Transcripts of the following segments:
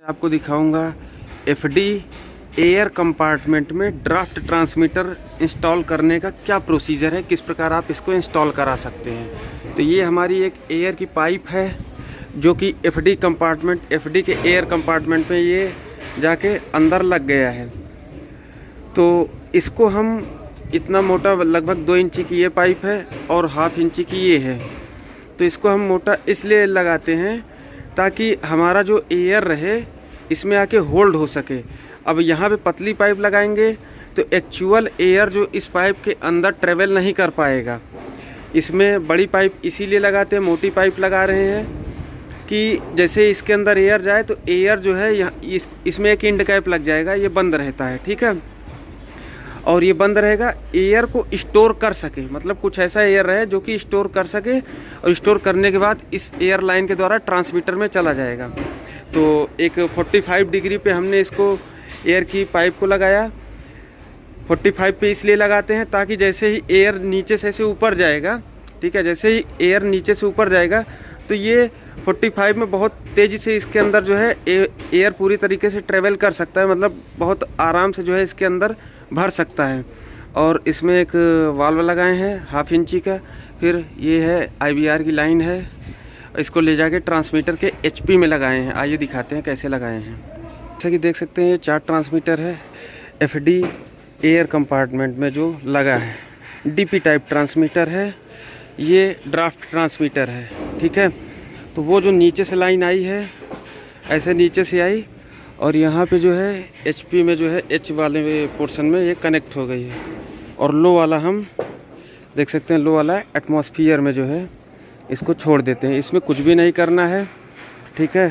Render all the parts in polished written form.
आपको दिखाऊंगा FD air compartment में ड्राफ्ट ट्रांसमीटर इंस्टॉल करने का क्या प्रोसीजर है, किस प्रकार आप इसको इंस्टॉल करा सकते हैं। तो ये हमारी एक एयर की पाइप है जो कि एफडी के एयर कंपार्टमेंट में ये जाके अंदर लग गया है। तो इसको हम इतना मोटा, लगभग 2 इंची की ये पाइप है और 1/2 इंची की ये है। तो इसको हम मोटा इसलिए लगाते हैं ताकि हमारा जो एयर रहे इसमें आके होल्ड हो सके। अब यहाँ पे पतली पाइप लगाएंगे तो एक्चुअल एयर जो इस पाइप के अंदर ट्रेवल नहीं कर पाएगा। इसमें बड़ी पाइप इसीलिए लगाते हैं, मोटी पाइप लगा रहे हैं कि जैसे इसके अंदर एयर जाए तो एयर जो है यहाँ इसमें एक इंड कैप लग जाएगा, ये बंद रहता है, ठीक है। और ये बंद रहेगा, एयर को स्टोर कर सके, मतलब कुछ ऐसा एयर रहे जो कि स्टोर कर सके, और स्टोर करने के बाद इस एयर लाइन के द्वारा ट्रांसमीटर में चला जाएगा। तो एक 45 डिग्री पे हमने इसको एयर की पाइप को लगाया। 45 पे इसलिए लगाते हैं ताकि जैसे ही एयर नीचे से ऊपर जाएगा, ठीक है, जैसे ही एयर नीचे से ऊपर जाएगा तो ये 45 में बहुत तेज़ी से इसके अंदर जो है एयर पूरी तरीके से ट्रेवल कर सकता है, मतलब बहुत आराम से जो है इसके अंदर भर सकता है। और इसमें एक वाल्व लगाए हैं 1/2 इंची का। फिर ये है IBR की लाइन है, इसको ले जाके ट्रांसमीटर के HP में लगाए हैं। आइए दिखाते हैं कैसे लगाए हैं। जैसा कि देख सकते हैं ये 4 ट्रांसमीटर है FD एयर कंपार्टमेंट में जो लगा है। DP टाइप ट्रांसमीटर है, ये ड्राफ्ट ट्रांसमीटर है, ठीक है। तो वो जो नीचे से लाइन आई है, ऐसे नीचे से आई और यहाँ पे जो है HP में जो है H वाले पोर्शन में ये कनेक्ट हो गई है। और लो वाला हम देख सकते हैं, लो वाला एटमॉस्फेयर में जो है इसको छोड़ देते हैं। इसमें कुछ भी नहीं करना है, ठीक है।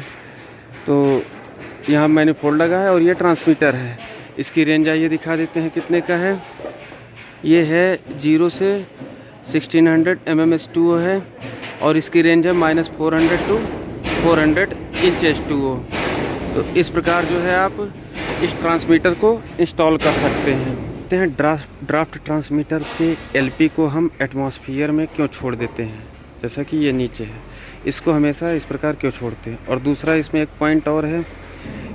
तो यहाँ मैनिफोल्ड लगा है और ये ट्रांसमीटर है। इसकी रेंज आइए दिखा देते हैं कितने का है। ये है 0 से 1600 mm/2 है और इसकी रेंज है -400 to 400 inch/2। तो इस प्रकार जो है आप इस ट्रांसमीटर को इंस्टॉल कर सकते हैं। ड्राफ्ट ट्रांसमीटर के LP को हम एटमॉस्फेयर में क्यों छोड़ देते हैं, जैसा कि ये नीचे है, इसको हमेशा इस प्रकार क्यों छोड़ते हैं। और दूसरा इसमें एक पॉइंट और है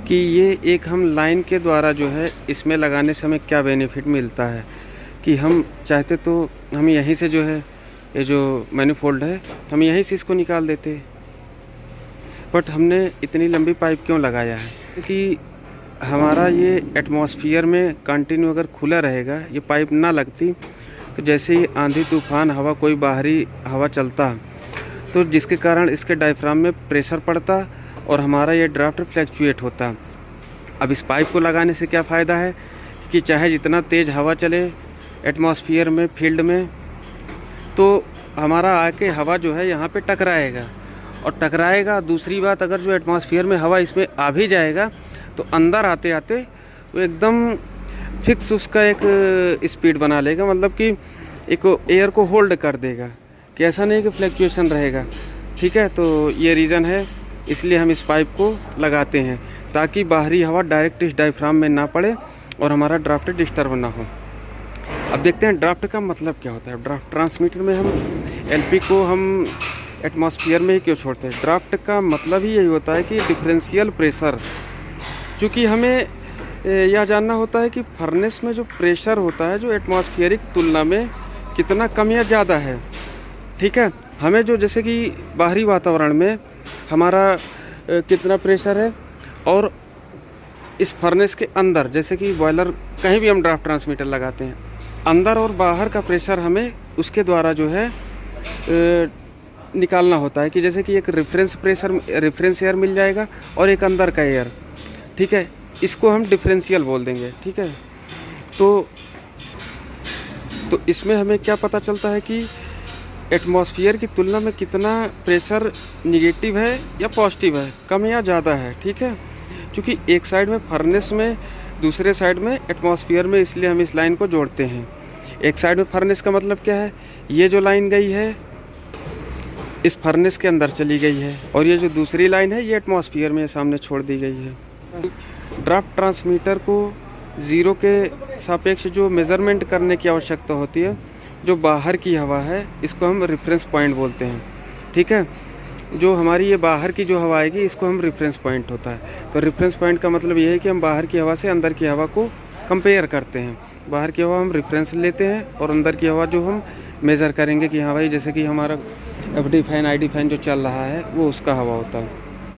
कि ये एक हम लाइन के द्वारा जो है इसमें लगाने से हमें क्या बेनिफिट मिलता है कि हम चाहते तो हम यहीं से जो है ये जो मैनिफोल्ड है हम यहीं से इसको निकाल देते, बट हमने इतनी लंबी पाइप क्यों लगाया है क्योंकि हमारा ये एटमॉस्फेयर में कंटिन्यू अगर खुला रहेगा, ये पाइप ना लगती तो जैसे ही आंधी तूफान हवा, कोई बाहरी हवा चलता तो जिसके कारण इसके डायफ्राम में प्रेशर पड़ता और हमारा ये ड्राफ्ट फ्लैक्चुएट होता। अब इस पाइप को लगाने से क्या फ़ायदा है कि चाहे जितना तेज़ हवा चले एटमॉस्फेयर में, फील्ड में, तो हमारा आके हवा जो है यहाँ पे टकराएगा और टकराएगा। दूसरी बात, अगर जो एटमॉस्फेयर में हवा इसमें आ भी जाएगा तो अंदर आते आते वो एकदम फिक्स उसका एक स्पीड बना लेगा, मतलब कि एक एयर को होल्ड कर देगा कि ऐसा नहीं कि फ्लैक्चुएशन रहेगा, ठीक है। तो ये रीज़न है, इसलिए हम इस पाइप को लगाते हैं ताकि बाहरी हवा डायरेक्ट इस डायफ्राम में ना पड़े और हमारा ड्राफ्ट डिस्टर्ब ना हो। अब देखते हैं ड्राफ्ट का मतलब क्या होता है। ड्राफ्ट ट्रांसमीटर में हम LP को हम एटमॉस्फेयर में ही क्यों छोड़ते हैं। ड्राफ्ट का मतलब ही यही होता है कि डिफरेंशियल प्रेशर, चूँकि हमें यह जानना होता है कि फर्नेस में जो प्रेशर होता है जो एटमॉस्फेरिक तुलना में कितना कम या ज़्यादा है, ठीक है। हमें जो जैसे कि बाहरी वातावरण में हमारा कितना प्रेशर है और इस फर्नेस के अंदर, जैसे कि बॉयलर, कहीं भी हम ड्राफ्ट ट्रांसमीटर लगाते हैं, अंदर और बाहर का प्रेशर हमें उसके द्वारा जो है निकालना होता है कि जैसे कि एक रेफरेंस एयर मिल जाएगा और एक अंदर का एयर, ठीक है। इसको हम डिफरेंशियल बोल देंगे, ठीक है। तो इसमें हमें क्या पता चलता है कि एटमॉस्फेयर की तुलना में कितना प्रेशर निगेटिव है या पॉजिटिव है, कम या ज़्यादा है, ठीक है। क्योंकि एक साइड में फर्नेस में, दूसरे साइड में एटमॉस्फेयर में, इसलिए हम इस लाइन को जोड़ते हैं। एक साइड में फर्नेस का मतलब क्या है, ये जो लाइन गई है इस फर्नेस के अंदर चली गई है और ये जो दूसरी लाइन है ये एटमॉस्फेयर में सामने छोड़ दी गई है। ड्राफ्ट ट्रांसमीटर को 0 के सापेक्ष जो मेज़रमेंट करने की आवश्यकता होती है, जो बाहर की हवा है, इसको हम रेफरेंस पॉइंट बोलते हैं, ठीक है। जो हमारी ये बाहर की जो हवा आएगी इसको हम रेफरेंस पॉइंट होता है। तो रेफरेंस पॉइंट का मतलब ये है कि हम बाहर की हवा से अंदर की हवा को कंपेयर करते हैं। बाहर की हवा हम रेफरेंस लेते हैं और अंदर की हवा जो हम मेज़र करेंगे कि हाँ भाई जैसे कि हमारा FD फ़ैन ID फ़ैन जो चल रहा है वो उसका हवा होता है।